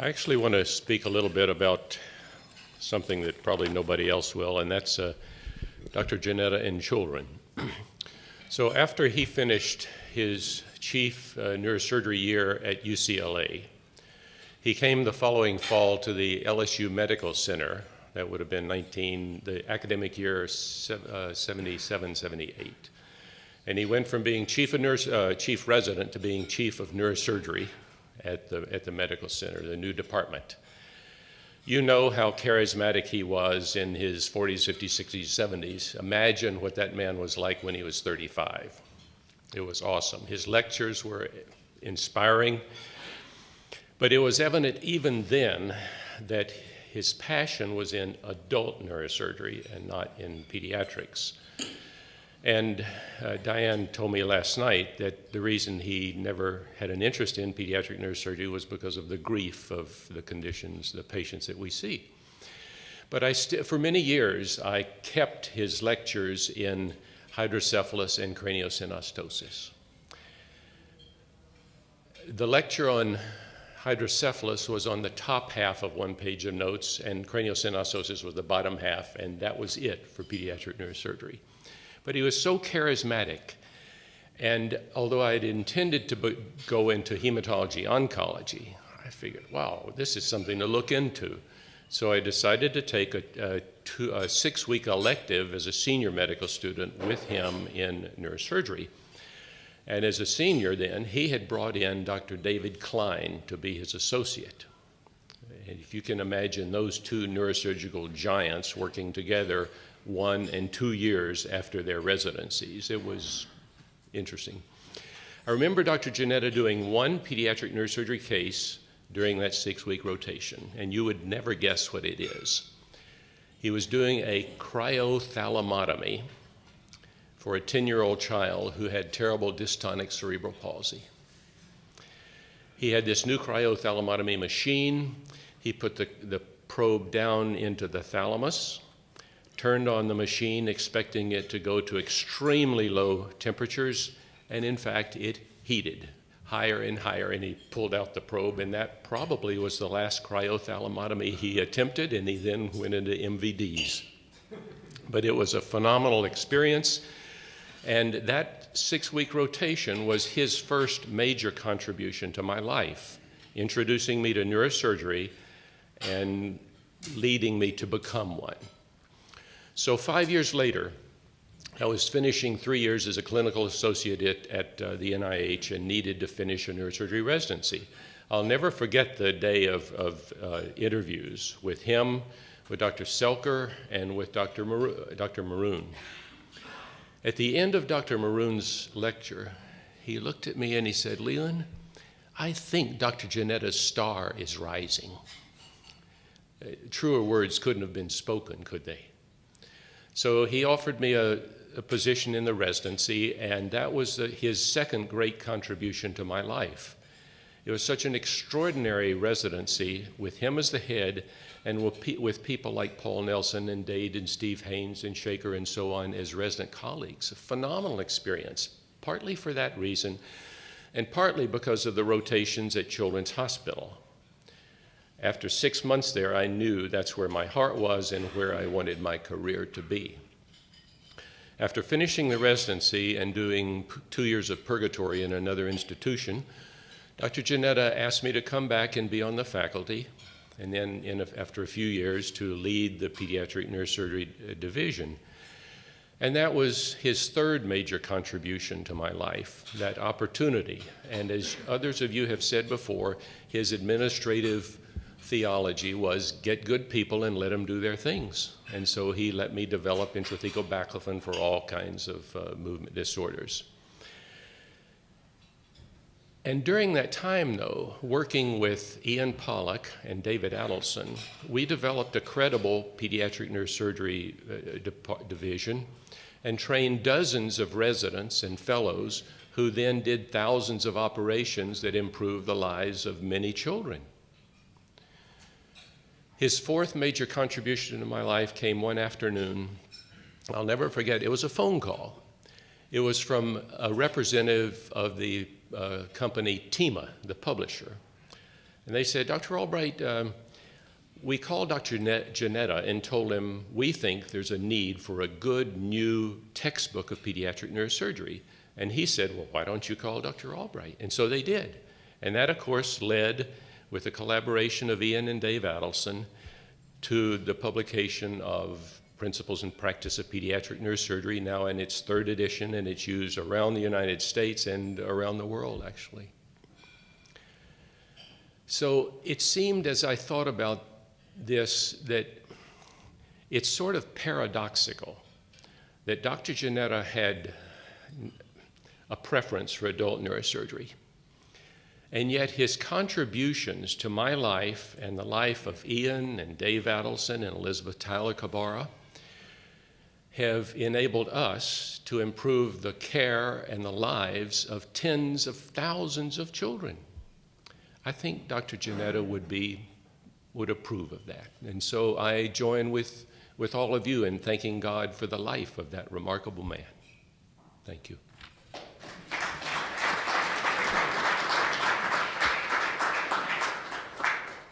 I actually want to speak a little bit about something that probably nobody else will, and that's Dr. Jannetta and children. So after he finished his chief neurosurgery year at UCLA, he came the following fall to the LSU Medical Center. That would have been the academic year 77, 78. And he went from being chief resident to being chief of neurosurgery at the medical center, the new department. You know how charismatic he was in his 40s, 50s, 60s, 70s. Imagine what that man was like when he was 35. It was awesome. His lectures were inspiring, but it was evident even then that his passion was in adult neurosurgery and not in pediatrics. And Diane told me last night that the reason he never had an interest in pediatric neurosurgery was because of the grief of the conditions, the patients that we see. But for many years, I kept his lectures in hydrocephalus and craniosynostosis. The lecture on hydrocephalus was on the top half of one page of notes, and craniosynostosis was the bottom half, and that was it for pediatric neurosurgery. But he was so charismatic, and although I had intended to go into hematology oncology, I figured, wow, this is something to look into. So I decided to take a 6-week elective as a senior medical student with him in neurosurgery. And as a senior then, he had brought in Dr. David Klein to be his associate. And if you can imagine those two neurosurgical giants working together 1 and 2 years after their residencies, it was interesting. I remember Dr. Jannetta doing one pediatric neurosurgery case during that 6-week rotation, and you would never guess what it is. He was doing a cryothalamotomy for a 10-year-old child who had terrible dystonic cerebral palsy. He had this new cryothalamotomy machine. He put the probe down into the thalamus, turned on the machine expecting it to go to extremely low temperatures, and in fact it heated higher and higher, and he pulled out the probe, and that probably was the last cryothalamotomy he attempted, and he then went into MVDs. But it was a phenomenal experience, and that 6-week rotation was his first major contribution to my life, introducing me to neurosurgery and leading me to become one. So 5 years later, I was finishing 3 years as a clinical associate at the NIH and needed to finish a neurosurgery residency. I'll never forget the day of interviews with him, with Dr. Selker, and with Dr. Maroon. At the end of Dr. Maroon's lecture, he looked at me and he said, "Leland, I think Dr. Jannetta's star is rising." Truer words couldn't have been spoken, could they? So he offered me a position in the residency, and that was his second great contribution to my life. It was such an extraordinary residency with him as the head and with people like Paul Nelson and Dade and Steve Haynes and Shaker and so on as resident colleagues. A phenomenal experience, partly for that reason and partly because of the rotations at Children's Hospital. After 6 months there, I knew that's where my heart was and where I wanted my career to be. After finishing the residency and doing 2 years of purgatory in another institution, Dr. Jannetta asked me to come back and be on the faculty, and then after a few years to lead the pediatric neurosurgery division. And that was his third major contribution to my life, that opportunity. And as others of you have said before, his administrative theology was get good people and let them do their things. And so he let me develop intrathecal baclofen for all kinds of movement disorders. And during that time, though, working with Ian Pollack and David Adelson, we developed a credible pediatric neurosurgery division and trained dozens of residents and fellows who then did thousands of operations that improved the lives of many children. His fourth major contribution to my life came one afternoon. I'll never forget, it was a phone call. It was from a representative of the company Tima, the publisher. And they said, Dr. Albright, we called Dr. Jannetta and told him we think there's a need for a good new textbook of pediatric neurosurgery. And he said, well, why don't you call Dr. Albright? And so they did. And that, of course, led, with the collaboration of Ian and Dave Adelson, to the publication of Principles and Practice of Pediatric Neurosurgery, now in its 3rd edition, and it's used around the United States and around the world, actually. So it seemed, as I thought about this, that it's sort of paradoxical that Dr. Jannetta had a preference for adult neurosurgery, and yet his contributions to my life and the life of Ian and Dave Adelson and Elizabeth Tyler Cabarra have enabled us to improve the care and the lives of tens of thousands of children. I think Dr. Jannetta would approve of that. And so I join with all of you in thanking God for the life of that remarkable man. Thank you.